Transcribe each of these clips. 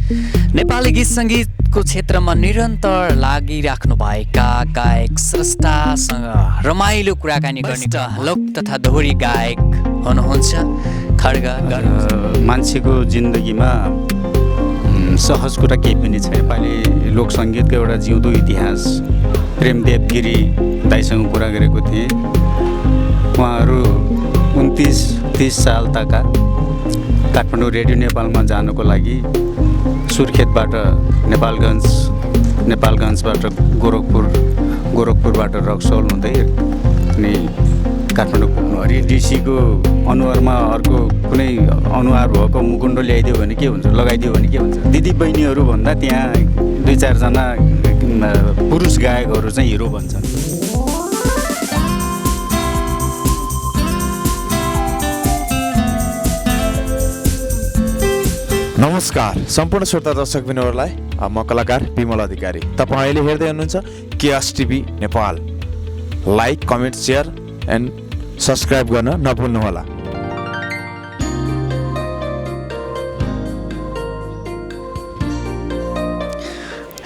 नेपाली गीत सङ्गीतको क्षेत्रमा निरन्तर लागिराख्नुभएका गायक स्रष्टासँग रमाइलो कुराकानी गर्ने लोक तथा दोहोरी गायक हुनुहुन्छ खड्ग। मान्छेको जिन्दगीमा सहज कुरा केही पनि छ। नेपाली लोक सङ्गीतको एउटा जिउँदो इतिहास प्रेमदेव गिरी दाइसँग कुरा गरेको थिएँ। उहाँहरू 29-30 सालताका काठमाडौँ रेडियो नेपालमा जानको लागि सुर्खेतबाट नेपालगञ्जबाट गोरखपुरबाट रक्सौल हुँदै अनि काठमाडौँ पुग्नु। अरे डिसीको अनुहारमा अर्को कुनै अनुहार भएको मुकुण्डो ल्याइदियो भने के हुन्छ, लगाइदियो भने के हुन्छ। दिदी बहिनीहरू भन्दा त्यहाँ 2-4 जना पुरुष गायकहरू चाहिँ हिरो बन्छन्। नमस्कार सम्पूर्ण श्रोता दर्शकबिनहरूलाई, म कलाकार विमल अधिकारी। तपाईँ अहिले हेर्दै हुनुहुन्छ KS TV Nepal. Like, comment, share and subscribe गर्न नभुल्नुहोला।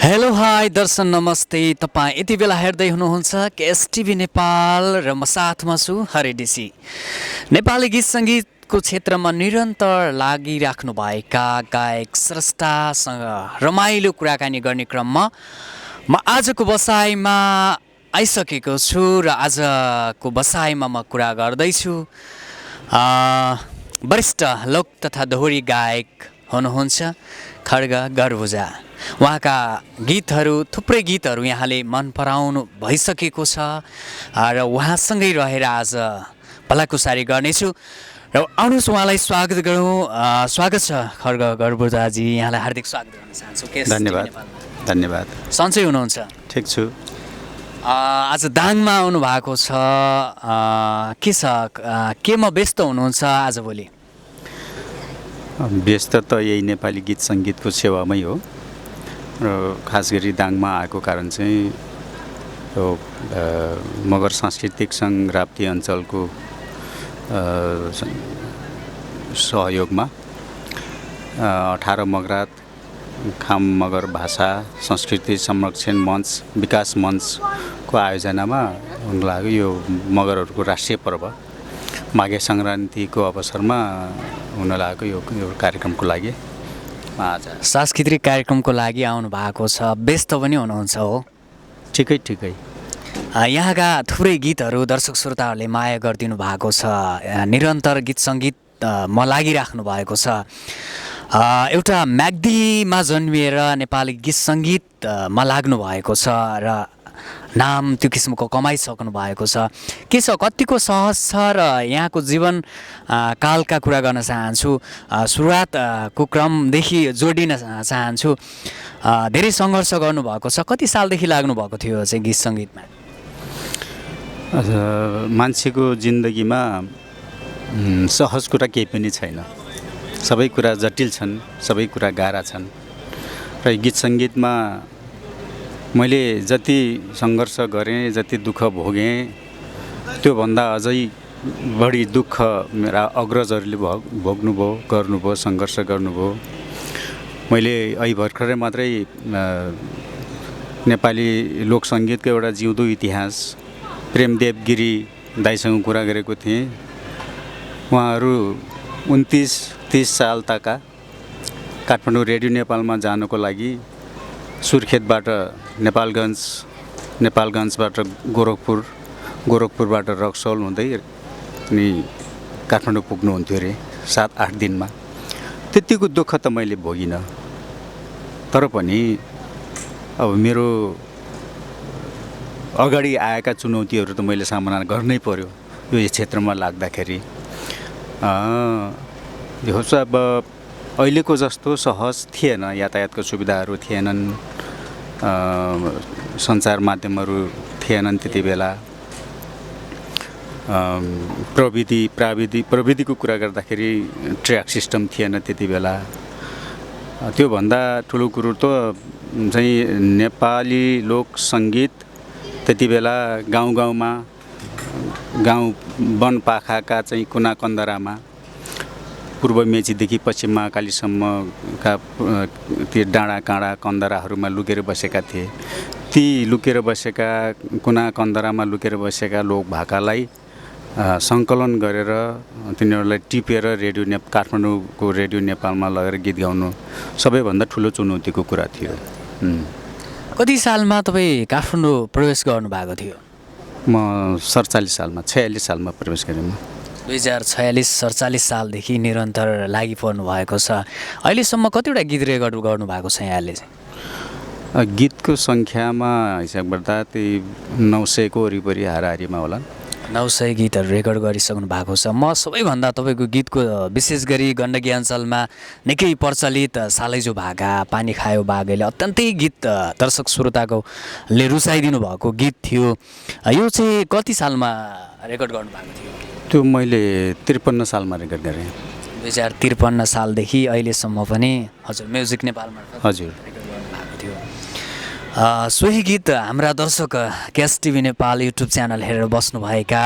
हेलो हाई दर्शन नमस्ते। तपाईँ यति बेला हेर्दै हुनुहुन्छ केएस टिभी नेपाल र म साथमा छु हरेडिसी। नेपाली गीत सङ्गीतको क्षेत्रमा निरन्तर लागिराख्नुभएका गायक स्रष्टासँग रमाइलो कुराकानी गर्ने क्रममा म आजको बसाइमा आइसकेको छु र आजको बसाइमा म कुरा गर्दैछु वरिष्ठ लोक तथा दोहोरी गायक हुनुहुन्छ खड्ग गर्बुजा। उहाँका गीतहरू, थुप्रै गीतहरू यहाँले मन पराउनु भइसकेको छ र उहाँसँगै रहेर आज भलाकुसारी गर्नेछु र आउनुहोस् उहाँलाई स्वागत गरौँ। स्वागत छ खड्ग गर्बुजाजी, यहाँलाई हार्दिक स्वागत गर्न चाहन्छु। धन्यवाद। सन्चै हुनुहुन्छ? ठिक छु। आज दाङमा आउनु भएको छ, के छ, केमा व्यस्त हुनुहुन्छ आजभोलि? व्यस्त त यही नेपाली गीत सङ्गीतको सेवामै हो र खास गरी दाङमा आएको कारण चाहिँ यो मगर सांस्कृतिक सङ्घ राप्ती अञ्चलको सहयोगमा 18 मगरात खाम मगर भाषा संस्कृति संरक्षण मञ्च विकास मञ्चको आयोजनामा हुन लाग्यो यो मगरहरूको राष्ट्रिय पर्व माघे सङ्क्रान्तिको अवसरमा हुन लागेको यो कार्यक्रमको लागि आज सांस्कृतिक कार्यक्रमको लागि आउनु भएको छ। व्यस्त पनि हुनुहुन्छ हो? ठिकै। यहाँका थुप्रै गीतहरू दर्शक श्रोताहरूले माया गरिदिनु भएको छ। निरन्तर गीत सङ्गीतमा लागिराख्नु भएको छ। एउटा म्याग्दीमा जन्मिएर नेपाली गीत सङ्गीतमा लाग्नु भएको छ र नाम त्यो किसिमको कमाइसक्नु भएको छ। के छ, कतिको सहज छ र यहाँको जीवन कालका कुरा गर्न चाहन्छु। सुरुवातको क्रमदेखि जोडिन चाहन्छु। धेरै सङ्घर्ष गर्नुभएको छ। कति सालदेखि लाग्नु भएको थियो चाहिँ गीत सङ्गीतमा? मान्छेको जिन्दगीमा सहज कुरा केही पनि छैन। सबै कुरा जटिल छन्, सबै कुरा गाह्रा छन् र गीत सङ्गीतमा मैले जति सङ्घर्ष गरेँ, जति दुःख भोगेँ, त्योभन्दा अझै बढी दुःख मेरा अग्रजहरूले भोग्नुभयो, गर्नुभयो, सङ्घर्ष गर्नुभयो। मैले अहिले भर्खरै मात्रै नेपाली लोक सङ्गीतको एउटा जिउँदो इतिहास प्रेमदेव गिरी दाइसँग कुरा गरेको थिएँ। उहाँहरू 29-30 सालताका काठमाडौँ रेडियो नेपालमा जानको लागि सुर्खेतबाट नेपालगञ्जबाट गोरखपुरबाट रक्सौल हुँदै अनि काठमाडौँ पुग्नुहुन्थ्यो अरे 7-8 दिनमा। त्यतिको दुःख त मैले भोगिनँ, तर पनि अब मेरो अगाडि आएका चुनौतीहरू त मैले सामना गर्नै पर्यो यो क्षेत्रमा लाग्दाखेरि। होस्, अब अहिलेको जस्तो सहज थिएन, यातायातको सुविधाहरू थिएनन्, सञ्चार माध्यमहरू थिएनन् त्यति बेला। प्रविधिको कुरा गर्दाखेरि ट्र्याक सिस्टम थिएन त्यति बेला। त्योभन्दा ठुलो कुरो त चाहिँ नेपाली लोक सङ्गीत त्यति बेला गाउँ वनपाखाका चाहिँ कुना कन्दरामा पूर्व मेचीदेखि पश्चिम महाकालीसम्मका ती डाँडा काँडा कन्दराहरूमा लुकेर बसेका थिए। ती लुकेर बसेका कुना कन्दरामा लुकेर बसेका लोक भाकालाई सङ्कलन गरेर तिनीहरूलाई टिपेर काठमाडौँको रेडियो नेपालमा लगेर गीत गाउनु सबैभन्दा ठुलो चुनौतीको कुरा थियो। कति सालमा तपाईँ काठमाडौँ प्रवेश गर्नुभएको थियो? म 47 सालमा 46 सालमा प्रवेश गरेँ। 2046-47 सालदेखि निरन्तर लागि पर्नु भएको छ। अहिलेसम्म कतिवटा गीत रेकर्ड गर्नुभएको छ यहाँले चाहिँ? गीतको सङ्ख्यामा हिसाब गर्दा त्यही 900 को वरिपरि हाराहारीमा होला। 900 गीतहरू रेकर्ड गरिसक्नु भएको छ। म सबैभन्दा तपाईँको गीतको विशेष गरी गण्डकी अञ्चलमा निकै प्रचलित सालैजो भाका, पानी खायो बाघैले अत्यन्तै गीत दर्शक श्रोताकोले रुचाइदिनु भएको गीत थियो। यो चाहिँ कति सालमा रेकर्ड गर्नुभएको थियो? त्यो मैले 53 सालमा रेकर्ड गरेँ। 2053 सालदेखि अहिलेसम्म पनि हजुर म्युजिक नेपालमा हजुर रेकर्ड गर्नुभएको थियो। सोही गीत हाम्रा दर्शक cash TV Nepal YouTube channel हेरेर बस्नुभएका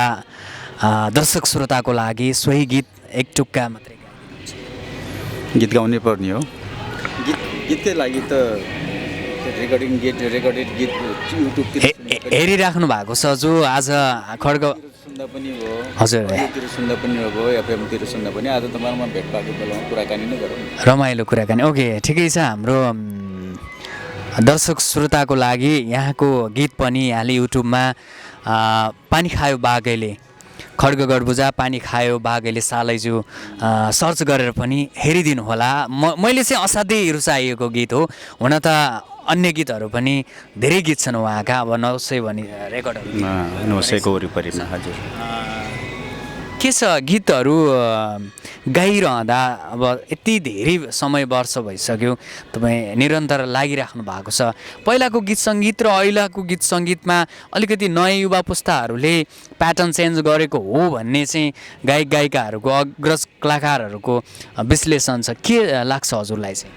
दर्शक श्रोताको लागि सोही गीत एक टुक्का मात्रै गीत गाउनै पर्ने हो। गीतकै लागि त रेकर्डेड गीत युट्युबतिर हेरिराख्नु भएको छ जो आज खड्ग सुन्दा पनि हो, हजुर सुन्दा पनि हो, एफएमतिर सुन्दा पनि। आज तपाईँहरूमा भेट भएको बेलामा कुराकानी नै गरौँ, रमाइलो कुराकानी। ओके, ठिकै छ। हाम्रो दर्शक श्रोताको लागि यहाँको गीत पनि यहाँले युट्युबमा पानी खायो बाघैले, खड्ग गडबुजा पानी खायो बाघैले सालैजु सर्च गरेर पनि हेरिदिनु होला। मैले चाहिँ असाध्यै रुचाइएको गीत हो। हुन त अन्य गीतहरू पनि धेरै गीत छन् उहाँका, अब 900 भनी रेकर्डहरू 900 को वरिपरिमा। हजुर के छ गीतहरू गाइरहँदा अब यति धेरै समय वर्ष भइसक्यो तपाईँ निरन्तर लागिराख्नु भएको छ। पहिलाको गीत सङ्गीत र अहिलेको गीत सङ्गीतमा अलिकति नयाँ युवा पुस्ताहरूले प्याटर्न चेन्ज गरेको हो भन्ने चाहिँ गायक गायिकाहरूको अग्रज कलाकारहरूको विश्लेषण छ। के लाग्छ हजुरलाई चाहिँ?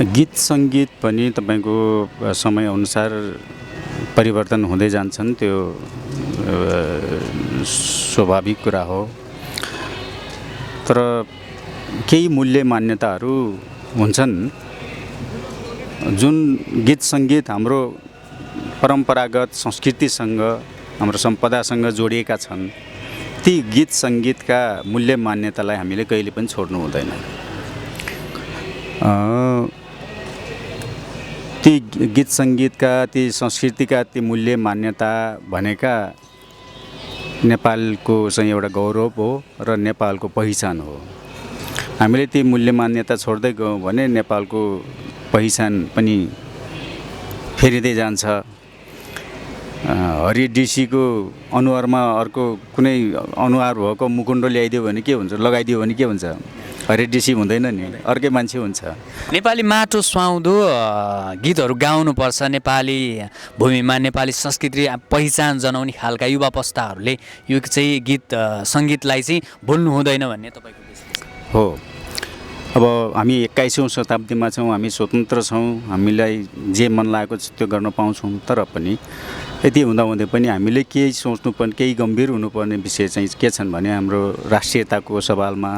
गीत सङ्गीत पनि तपाईँको समयअनुसार परिवर्तन हुँदै जान्छन्, त्यो स्वाभाविक कुरा हो। तर केही मूल्य मान्यताहरू हुन्छन् जुन गीत सङ्गीत हाम्रो परम्परागत संस्कृतिसँग, हाम्रो सम्पदासँग जोडिएका छन्। ती गीत सङ्गीतका मूल्य मान्यतालाई हामीले कहिले पनि छोड्नु हुँदैन। ती गीत सङ्गीतका, ती संस्कृतिका ती मूल्य मान्यता भनेका नेपालको चाहिँ एउटा गौरव हो र नेपालको पहिचान हो। हामीले ती मूल्य मान्यता छोड्दै गयौँ भने नेपालको पहिचान पनि फेरिँदै जान्छ। हरि डिसीको अनुहारमा अर्को कुनै अनुहार भएको मुकुण्डो ल्याइदियो भने के हुन्छ, लगाइदियो भने के हुन्छ? हरि डिसी हुँदैन नि, अर्कै मान्छे हुन्छ। नेपाली माटो सुहाउँदो गीतहरू गाउनुपर्छ। नेपाली भूमिमा नेपाली संस्कृति पहिचान जनाउने खालका युवा पुस्ताहरूले यो चाहिँ गीत सङ्गीतलाई चाहिँ भुल्नु हुँदैन भन्ने तपाईँको विश्लेषण हो। अब हामी 21औँ शताब्दीमा छौँ, हामी स्वतन्त्र छौँ, हामीलाई जे मन लागेको छ त्यो गर्न पाउँछौँ। तर पनि यति हुँदाहुँदै पनि हामीले केही सोच्नुपर्ने, केही गम्भीर हुनुपर्ने विषय चाहिँ के छन् भने हाम्रो राष्ट्रियताको सवालमा,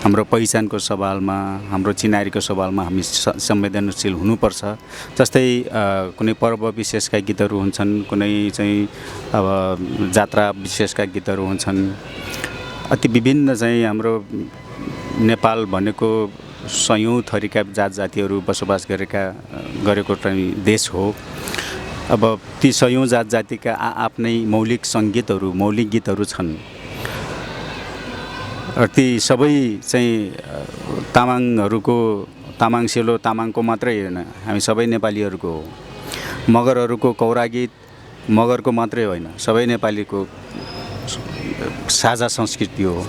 हाम्रो पहिचानको सवालमा, हाम्रो चिनारीको सवालमा हामी संवेदनशील हुनुपर्छ। जस्तै कुनै पर्व विशेषका गीतहरू हुन्छन्, कुनै चाहिँ अब जात्रा विशेषका गीतहरू हुन्छन्। अति विभिन्न चाहिँ हाम्रो नेपाल भनेको सयौँ थरीका जात जातिहरू बसोबास गरेको चाहिँ देश हो। अब ती सयौँ जात जातिका आफ्नै मौलिक सङ्गीतहरू, मौलिक गीतहरू छन्। ती सबै चाहिँ तामाङ सेलो तामाङको मात्रै होइन, हामी सबै नेपालीहरूको हो। मगरहरूको कौरा गीत मगरको मात्रै होइन, सबै नेपालीको साझा संस्कृति हो।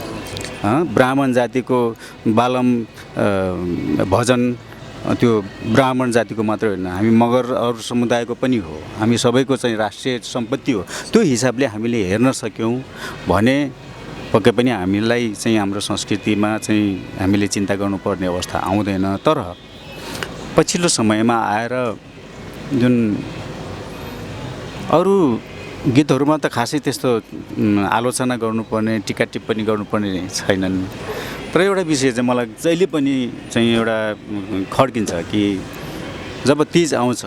ब्राह्मण जातिको बालम भजन त्यो ब्राह्मण जातिको मात्रै होइन, हामी मगर अरू समुदायको पनि हो। हामी सबैको चाहिँ राष्ट्रिय सम्पत्ति हो। त्यो हिसाबले हामीले हेर्न सक्यौँ भने पक्कै पनि हामीलाई चाहिँ हाम्रो संस्कृतिमा चाहिँ हामीले चिन्ता गर्नुपर्ने अवस्था आउँदैन। तर पछिल्लो समयमा आएर जुन अरू गीतहरूमा त खासै त्यस्तो आलोचना गर्नुपर्ने, टिका टिप्पणी गर्नुपर्ने छैनन्। तर एउटा विषय चाहिँ मलाई जहिले पनि चाहिँ एउटा खड्किन्छ कि जब तिज आउँछ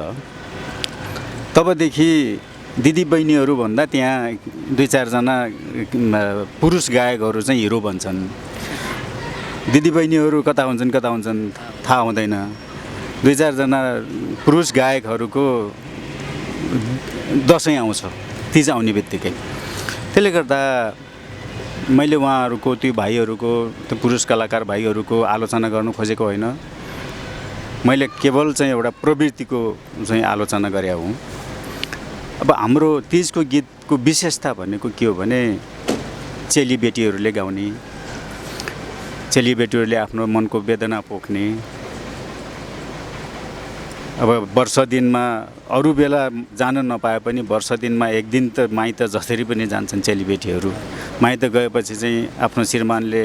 तबदेखि दिदीबहिनीहरूभन्दा त्यहाँ 2-4 जना पुरुष गायकहरू चाहिँ हिरो बन्छन्। दिदीबहिनीहरू कता हुन्छन् थाहा हुँदैन। 2-4 जना पुरुष गायकहरूको दसैँ आउँछ तिज आउने बित्तिकै। त्यसले गर्दा मैले उहाँहरूको त्यो भाइहरूको त्यो पुरुष कलाकार भाइहरूको आलोचना गर्नु खोजेको होइन। मैले केवल चाहिँ एउटा प्रवृत्तिको चाहिँ आलोचना गरे हुँ। अब हाम्रो तिजको गीतको विशेषता भनेको के हो भने चेलीबेटीहरूले गाउने, चेलीबेटीहरूले आफ्नो मनको वेदना पोख्ने। अब वर्ष दिनमा अरू बेला जान नपाए पनि वर्ष दिनमा एक दिन त माइत जसरी पनि जान्छन् चेलीबेटीहरू। माइत गएपछि चाहिँ आफ्नो श्रीमानले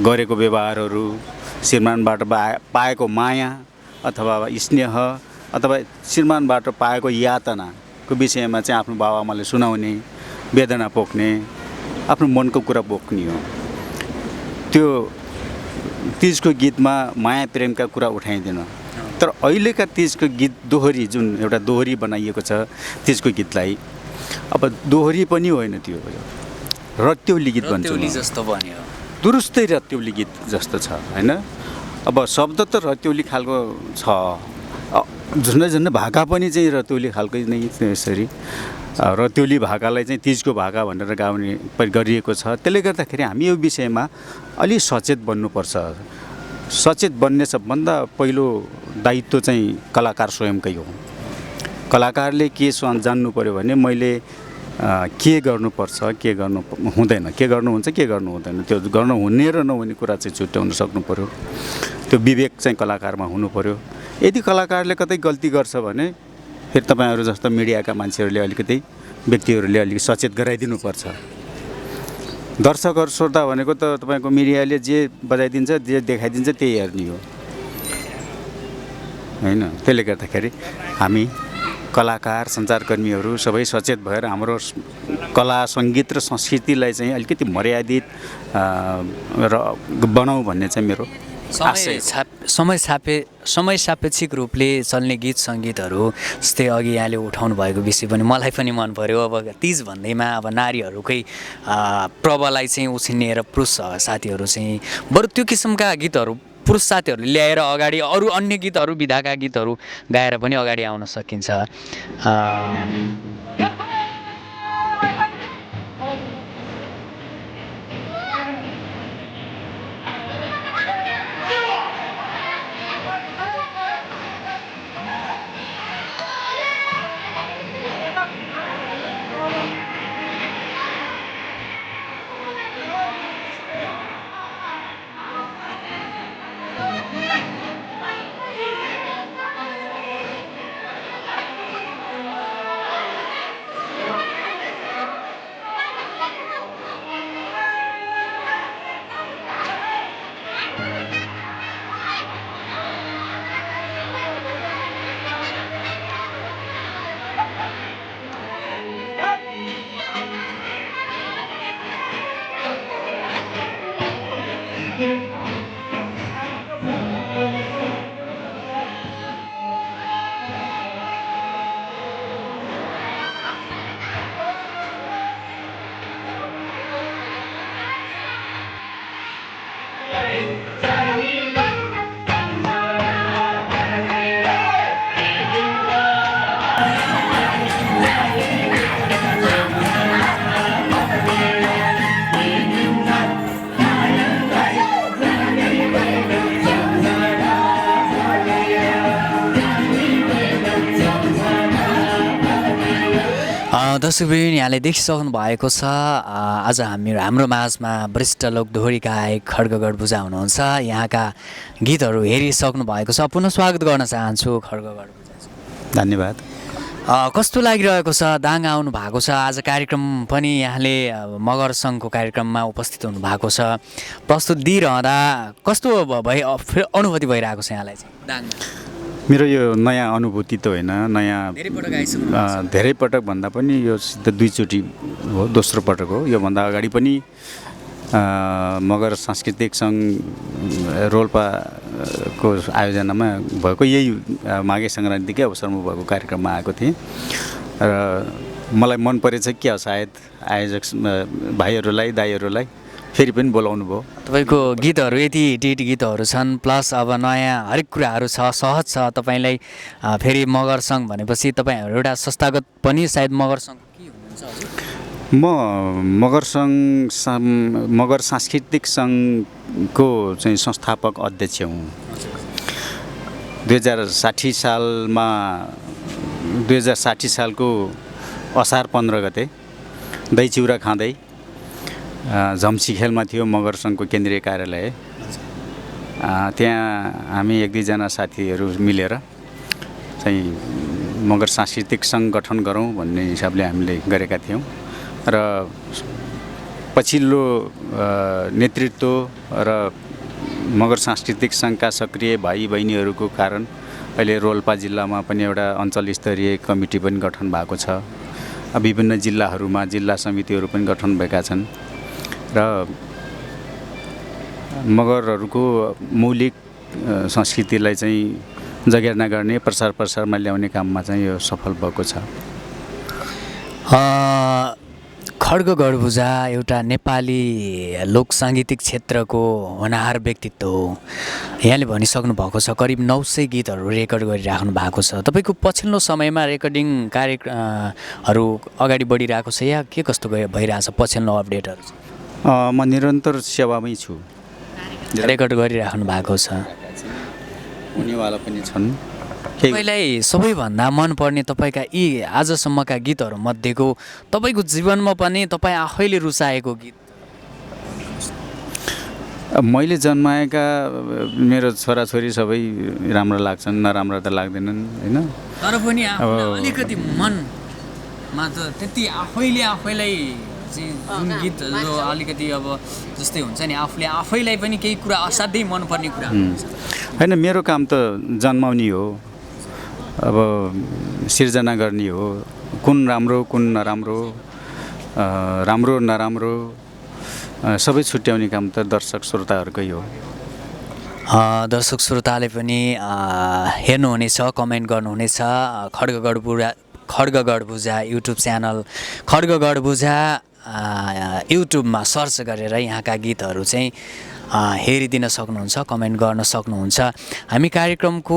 गरेको व्यवहारहरू, श्रीमानबाट पाएको माया अथवा स्नेह अथवा श्रीमानबाट पाएको यातनाको विषयमा चाहिँ आफ्नो बाबुआमाले सुनाउने, वेदना पोख्ने, आफ्नो मनको कुरा पोख्ने हो। त्यो तिजको गीतमा माया प्रेमका कुरा उठाइदिन। तर अहिलेका तिजको गीत दोहोरी, जुन एउटा दोहोरी बनाइएको छ तिजको गीतलाई, अब दोहोरी पनि होइन, त्यो रत्यौली गीत भन्छ जस्तो बन्यो, दुरुस्तै रत्यौली गीत जस्तो छ होइन। अब शब्द त रत्यौली खालको छ, झन्डै भाका पनि चाहिँ रत्यौली खालकै नै यसरी रत्यौली भाकालाई चाहिँ तिजको भाका भनेर गाउने गरिएको छ। त्यसले गर्दाखेरि हामी यो विषयमा अलि सचेत बन्नुपर्छ। सचेत बन्ने सबभन्दा पहिलो दायित्व चाहिँ कलाकार स्वयंकै हो। कलाकारले के जान्नु पर्यो भने मैले के गर्नुपर्छ, के गर्नु हुँदैन, के गर्नुहुन्छ, के गर्नु हुँदैन, त्यो गर्नु हुने र नहुने कुरा चाहिँ छुट्याउन सक्नु पर्यो। त्यो विवेक चाहिँ कलाकारमा हुनु पर्यो। यदि कलाकारले कतै गल्ती गर्छ भने फेरि तपाईँहरू जस्तो मिडियाका मान्छेहरूले अलिकति व्यक्तिहरूले अलिकति सचेत गराइदिनुपर्छ। दर्शकहरू श्रोता भनेको त तपाईँको मिडियाले जे बजाइदिन्छ, जे देखाइदिन्छ त्यही हेर्ने हो होइन। त्यसले गर्दाखेरि हामी कलाकार, सञ्चारकर्मीहरू सबै सचेत भएर हाम्रो कला, सङ्गीत र संस्कृतिलाई चाहिँ अलिकति मर्यादित र बनाऊ भन्ने चाहिँ मेरो समय सापेक्षिक रूपले चल्ने गीत सङ्गीतहरू जस्तै अघि यहाँले उठाउनु भएको विषय पनि मलाई पनि मन पर्यो। अब तिज भन्दैमा अब नारीहरूकै प्रभावलाई चाहिँ उछिनेर पुरुष साथीहरू चाहिँ बरु त्यो किसिमका गीतहरू पुरुष साथीहरूले ल्याएर अगाडि अरू अन्य गीतहरू, विधाका गीतहरू गाएर पनि अगाडि आउन सकिन्छ। दर्शकवृन्द, यहाँले देखिसक्नु भएको छ आज हाम्रो माझमा वरिष्ठ लोकदोहोरी गायक खड्गगढ बुझा हुनुहुन्छ। यहाँका गीतहरू हेरिसक्नु भएको छ। पुनः स्वागत गर्न चाहन्छु खड्गगढ बुझा। धन्यवाद। कस्तो लागिरहेको छ? दाङ आउनु भएको छ आज, कार्यक्रम पनि यहाँले मगर सङ्घको कार्यक्रममा उपस्थित हुनु भएको छ। प्रस्तुत दिइरहँदा कस्तो अनुभूति भइरहेको छ यहाँलाई चाहिँ दाङमा? मेरो यो नयाँ अनुभूति त होइन, नयाँ धेरै पटक भन्दा पनि यो सिधै 2 चोटि हो, दोस्रो पटक हो। योभन्दा अगाडि पनि मगर सांस्कृतिक सङ्घ रोल्पाको आयोजनामा भएको यही माघे सङ्क्रान्तिकै अवसरमा भएको कार्यक्रममा आएको थिएँ र मलाई मन परेछ क्या सायद आयोजक भाइहरूलाई दाइहरूलाई फेरि पनि बोलाउनु भयो। तपाईँको गीतहरू यति हिट गीतहरू छन्, प्लस अब नयाँ हरेक कुराहरू छ, सहज छ तपाईँलाई। फेरि मगर सङ्घ भनेपछि तपाईँहरू एउटा संस्थागत पनि सायद मगर सङ्घ के हुनुहुन्छ हजुर? म मगर सांस्कृतिक सङ्घको चाहिँ संस्थापक अध्यक्ष हुँ। 2060 सालको असार 15 गते दही चिउरा खाँदै झम्सीखेलमा थियो मगर सङ्घको केन्द्रीय कार्यालय। त्यहाँ हामी 1-2जना साथीहरू मिलेर चाहिँ मगर सांस्कृतिक सङ्घ गठन गरौँ भन्ने हिसाबले हामीले गरेका थियौँ र पछिल्लो नेतृत्व र मगर सांस्कृतिक सङ्घका सक्रिय भाइ बहिनीहरूको कारण अहिले रोल्पा जिल्लामा पनि एउटा अञ्चल स्तरीय कमिटी पनि गठन भएको छ। विभिन्न जिल्लाहरूमा जिल्ला समितिहरू पनि गठन भएका छन् र मगरहरूको मौलिक संस्कृतिलाई चाहिँ जगेर्ना गर्ने प्रसार प्रसारमा ल्याउने काममा चाहिँ यो सफल भएको छ। खड्ग गडभुजा एउटा नेपाली लोक साङ्गीतिक क्षेत्रको होनहार व्यक्तित्व हो। यहाँले भनिसक्नु भएको छ करिब 900 गीतहरू रेकर्ड गरिराख्नु भएको छ। तपाईँको पछिल्लो समयमा रेकर्डिङ कार्यहरू अगाडि बढिरहेको छ या के कस्तो भइरहेछ पछिल्लो अपडेटहरू? म निरन्तर सेवामै छु। रेकर्ड गरिराख्नु भएको छ, हुनेवाला पनि छन्। तपाईँलाई सबैभन्दा मनपर्ने तपाईँका यी आजसम्मका गीतहरू मध्येको तपाईँको जीवनमा पनि तपाईँ आफैले रुचाएको गीत? मैले जन्माएका मेरो छोराछोरी सबै राम्रो लाग्छन्, नराम्रो त लाग्दैनन् होइन। तर पनि अलिकति मनमा त त्यति आफैलाई चाहिँ जुन गीत जो अलिकति अब जस्तै हुन्छ नि आफूले आफैलाई पनि केही कुरा असाध्यै मनपर्ने कुरा होइन। मेरो काम त जन्माउने हो, अब सिर्जना गर्ने हो। कुन राम्रो कुन नराम्रो, राम्रो नराम्रो सबै छुट्याउने काम त दर्शक श्रोताहरूकै हो। दर्शक श्रोताले पनि हेर्नुहुनेछ, कमेन्ट गर्नुहुनेछ। खड्ग गडभुजा युट्युब च्यानल खड्ग गडभुजा युट्युबमा सर्च गरेर यहाँका गीतहरू चाहिँ हेरिदिन सक्नुहुन्छ, कमेन्ट गर्न सक्नुहुन्छ। हामी कार्यक्रमको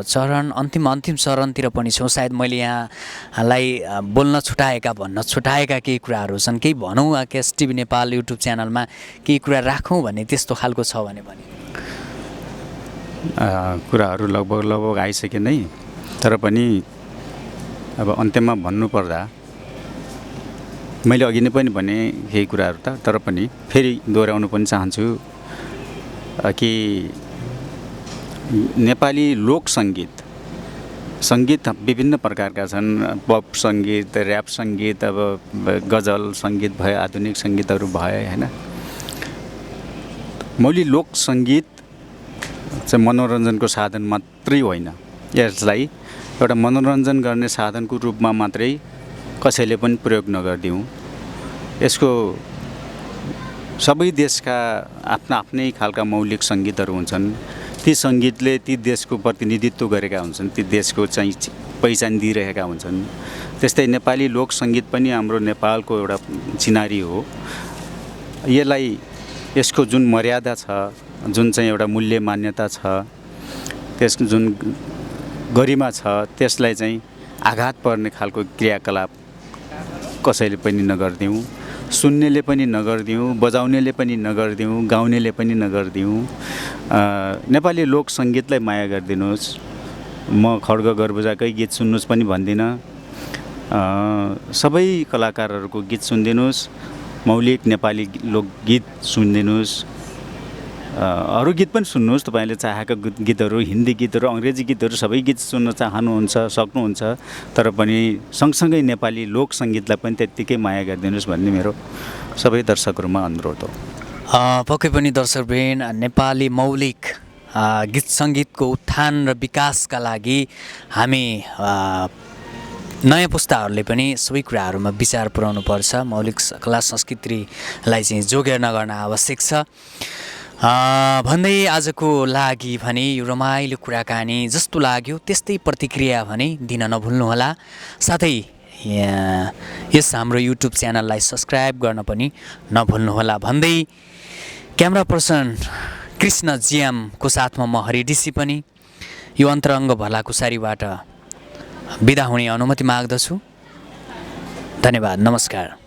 अन्तिम चरणतिर पनि छौँ। सायद मैले यहाँलाई भन्न छुटाएका केही कुराहरू छन्, केही भनौँ केएसटिभी नेपाल युट्युब च्यानलमा केही कुरा राखौँ भन्ने त्यस्तो खालको छ भने कुराहरू लगभग आइसके नै, तर पनि अब अन्त्यमा भन्नुपर्दा मैले अघि नै पनि भने केही कुराहरू त, तर पनि फेरि दोहोऱ्याउनु पनि चाहन्छु कि नेपाली लोक सङ्गीत विभिन्न प्रकारका छन्। पप सङ्गीत, ऱ्याप सङ्गीत, अब गजल सङ्गीत भयो, आधुनिक सङ्गीतहरू भयो होइन। मौलिक लोक सङ्गीत चाहिँ मनोरञ्जनको साधन मात्रै होइन, यसलाई एउटा मनोरञ्जन गर्ने साधनको रूपमा मात्रै कसैले पनि प्रयोग नगरिदिउँ। यसको सबै देशका आफ्नै खालका मौलिक सङ्गीतहरू हुन्छन्। ती सङ्गीतले ती देशको प्रतिनिधित्व गरेका हुन्छन्, ती देशको चाहिँ पहिचान दिइरहेका हुन्छन्। त्यस्तै नेपाली लोक सङ्गीत पनि हाम्रो नेपालको एउटा चिनारी हो। यसको जुन मर्यादा छ, जुन चाहिँ एउटा मूल्य मान्यता छ, त्यसको जुन गरिमा छ, त्यसलाई चाहिँ आघात पर्ने खालको क्रियाकलाप कसैले पनि नगरिदिउँ। सुन्नेले पनि नगरिदिउँ, बजाउनेले पनि नगरिदिउँ, गाउनेले पनि नगरिदिउँ। नेपाली लोक सङ्गीतलाई माया गरिदिनुहोस्। म खड्ग गडभुजाकै गीत सुन्नुहोस् पनि भन्दिनँ, सबै कलाकारहरूको गीत सुनिदिनुहोस्। मौलिक नेपाली लोकगीत सुनिदिनुहोस्। अरू गीत पनि सुन्नुहोस्, तपाईँले चाहेका गीतहरू, हिन्दी गीतहरू, अङ्ग्रेजी गीतहरू सबै गीत सुन्न सक्नुहुन्छ। तर पनि सँगसँगै नेपाली लोक सङ्गीतलाई पनि त्यत्तिकै माया गरिदिनुहोस् भन्ने मेरो सबै दर्शकहरूमा अनुरोध हो। पक्कै पनि दर्शकवृन्द, नेपाली मौलिक गीत सङ्गीतको उत्थान र विकासका लागि हामी नयाँ पुस्ताहरूले पनि सबै कुराहरूमा विचार पुर्याउनु पर्छ। मौलिक कला संस्कृतिलाई चाहिँ जोगेर्ना गर्न आवश्यक छ भन्दै आजको लागि भने यो रमाइलो कुराकानी जस्तो लाग्यो त्यस्तै प्रतिक्रिया भने दिन नभुल्नुहोला। साथै यस हाम्रो युट्युब च्यानललाई सब्सक्राइब गर्न पनि नभुल्नुहोला भन्दै क्यामेरा पर्सन कृष्ण जिएमको साथमा म हरिडिसी पनि यो अन्तरङ्ग भलाकुसारीबाट बिदा हुने अनुमति माग्दछु। धन्यवाद, नमस्कार।